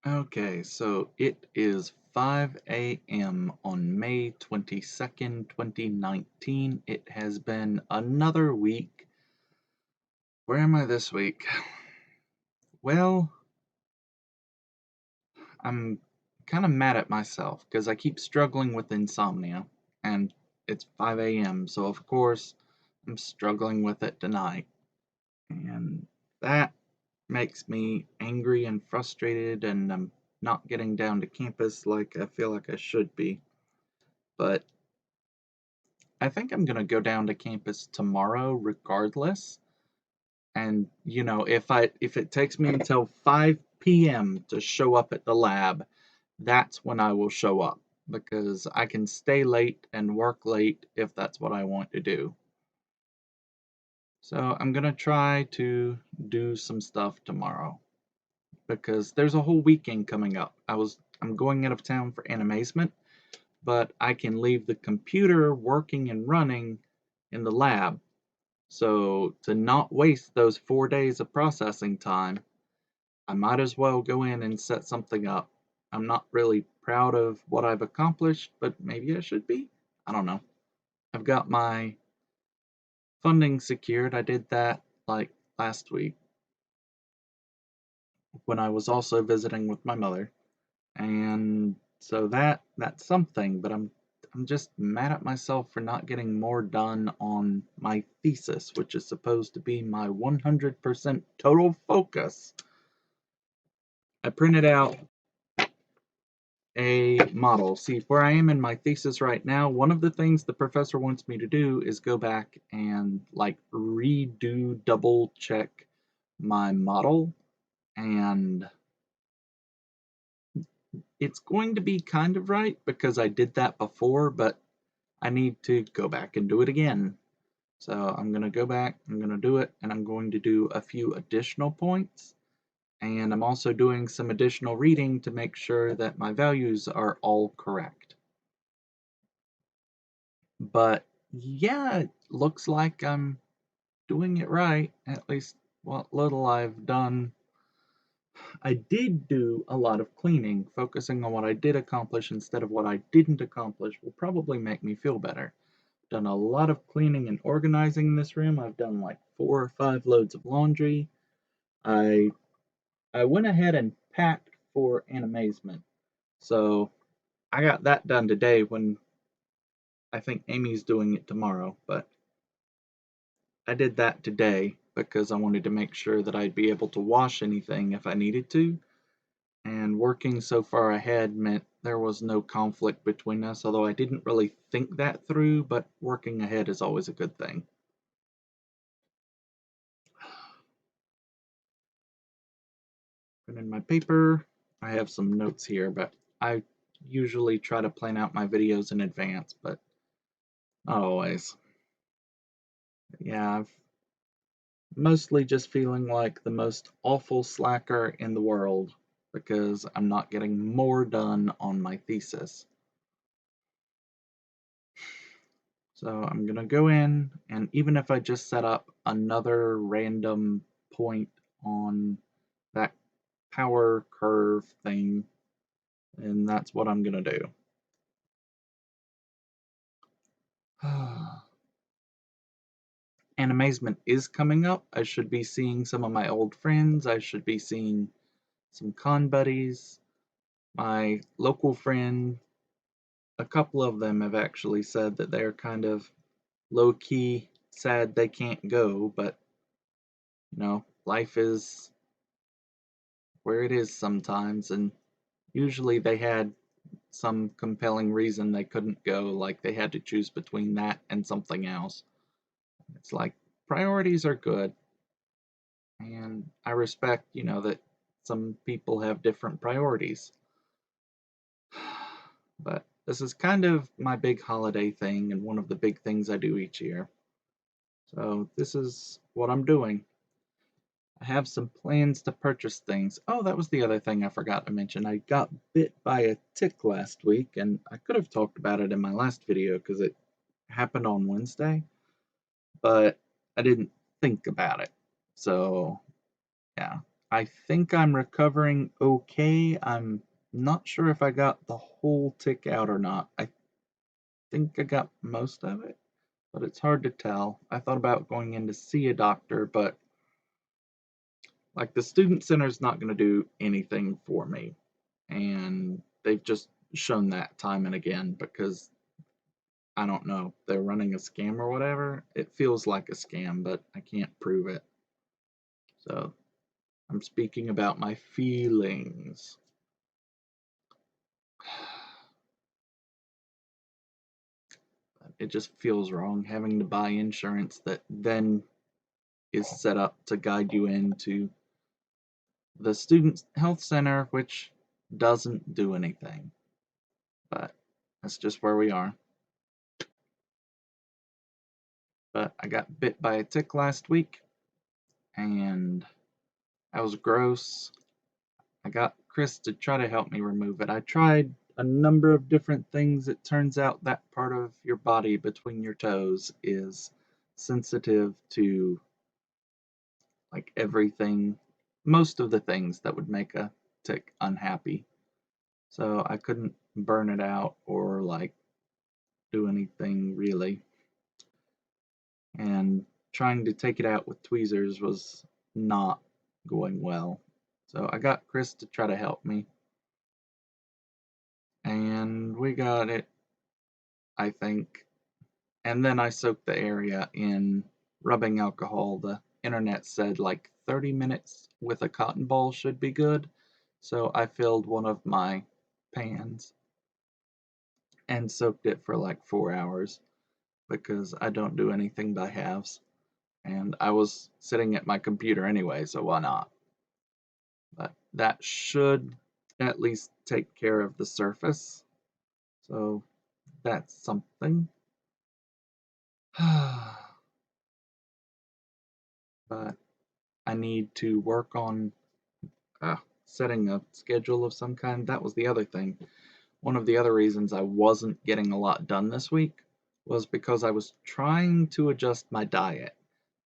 Okay, so it is 5 a.m. on May 22nd, 2019. It has been another week. Where am I this week? Well, I'm kind of mad at myself because I keep struggling with insomnia, and it's 5 a.m., so of course I'm struggling with it tonight. And that makes me angry and frustrated, and I'm not getting down to campus like I feel like I should be. But I think I'm gonna go down to campus tomorrow regardless. And if it takes me until 5 p.m. to show up at the lab, that's when I will show up because I can stay late and work late if that's what I want to do. So I'm gonna try to do some stuff tomorrow because there's a whole weekend coming up. I'm going out of town for Animazement, but I can leave the computer working and running in the lab. So, to not waste those 4 days of processing time, I might as well go in and set something up. I'm not really proud of what I've accomplished, but maybe I should be. I don't know. I've got my funding secured. I did that like last week when I was also visiting with my mother. And so that's something, but I'm just mad at myself for not getting more done on my thesis, which is supposed to be my 100% total focus. I printed out a model. See, where I am in my thesis right now, one of the things the professor wants me to do is go back and like redo, double check my model, and it's going to be kind of right because I did that before, but I need to go back and do it again. So I'm going to go back, I'm going to do it, and I'm going to do a few additional points. And I'm also doing some additional reading to make sure that my values are all correct. But yeah, it looks like I'm doing it right, at least what little I've done. I did do a lot of cleaning. Focusing on what I did accomplish instead of what I didn't accomplish will probably make me feel better. Done a lot of cleaning and organizing in this room. I've done like 4 or 5 loads of laundry. I I went ahead and packed for Animazement. So I got that done today when I think Amy's doing it tomorrow, but I did that today because I wanted to make sure that I'd be able to wash anything if I needed to. And working so far ahead meant there was no conflict between us, although I didn't really think that through, but working ahead is always a good thing. And in my paper, I have some notes here, but I usually try to plan out my videos in advance, but not always. Yeah, I've mostly just feeling like the most awful slacker in the world because I'm not getting more done on my thesis. So I'm gonna go in, and even if I just set up another random point on that power curve thing, and that's what I'm gonna do. Animazement is coming up. I should be seeing some of my old friends. I should be seeing some con buddies. My local friend, a couple of them have actually said that they're kind of low key sad they can't go, but life is where it is sometimes, and usually they had some compelling reason they couldn't go, like they had to choose between that and something else. It's like priorities are good, and I respect, that some people have different priorities. But this is kind of my big holiday thing and one of the big things I do each year. So this is what I'm doing. I have some plans to purchase things. Oh, that was the other thing I forgot to mention. I got bit by a tick last week, and I could have talked about it in my last video because it happened on Wednesday, but I didn't think about it. So, yeah. I think I'm recovering okay. I'm not sure if I got the whole tick out or not. I think I got most of it, but it's hard to tell. I thought about going in to see a doctor, but like the student center is not going to do anything for me. And they've just shown that time and again because I don't know, they're running a scam or whatever. It feels like a scam, but I can't prove it. So I'm speaking about my feelings. It just feels wrong having to buy insurance that then is set up to guide you into the student health center, which doesn't do anything. But that's just where we are. But I got bit by a tick last week, and that was gross. I got Chris to try to help me remove it. I tried a number of different things. It turns out that part of your body between your toes is sensitive to like everything, most of the things that would make a tick unhappy. So I couldn't burn it out or like do anything really. And trying to take it out with tweezers was not going well. So I got Chris to try to help me. And we got it, I think. And then I soaked the area in rubbing alcohol. The internet said like 30 minutes with a cotton ball should be good. So I filled one of my pans and soaked it for like 4 hours because I don't do anything by halves. And I was sitting at my computer anyway, so why not? But that should at least take care of the surface. So that's something. But I need to work on setting a schedule of some kind. That was the other thing. One of the other reasons I wasn't getting a lot done this week was because I was trying to adjust my diet.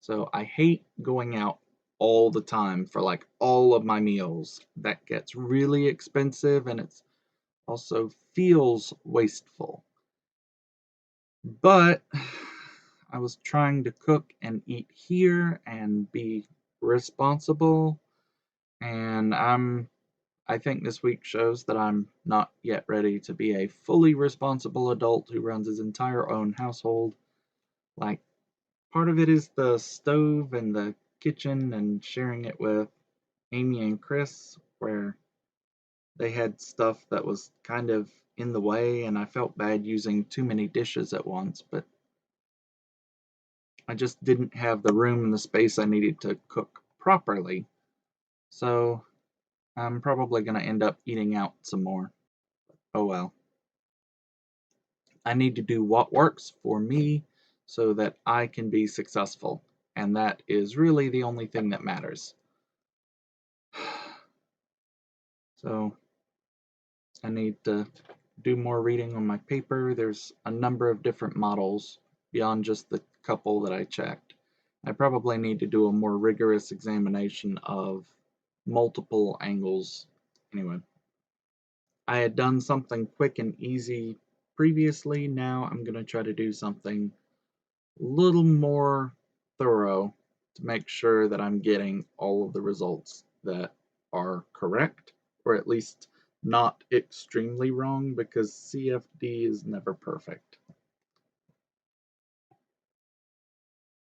So I hate going out all the time for like all of my meals. That gets really expensive and it's also feels wasteful. But I was trying to cook and eat here and be responsible, and I think this week shows that I'm not yet ready to be a fully responsible adult who runs his entire own household. Like, part of it is the stove and the kitchen and sharing it with Amy and Chris, where they had stuff that was kind of in the way, and I felt bad using too many dishes at once, but I just didn't have the room and the space I needed to cook properly. So I'm probably going to end up eating out some more. Oh well. I need to do what works for me so that I can be successful. And that is really the only thing that matters. So I need to do more reading on my paper. There's a number of different models beyond just the couple that I checked. I probably need to do a more rigorous examination of multiple angles. Anyway, I had done something quick and easy previously. Now I'm going to try to do something a little more thorough to make sure that I'm getting all of the results that are correct, or at least not extremely wrong, because CFD is never perfect.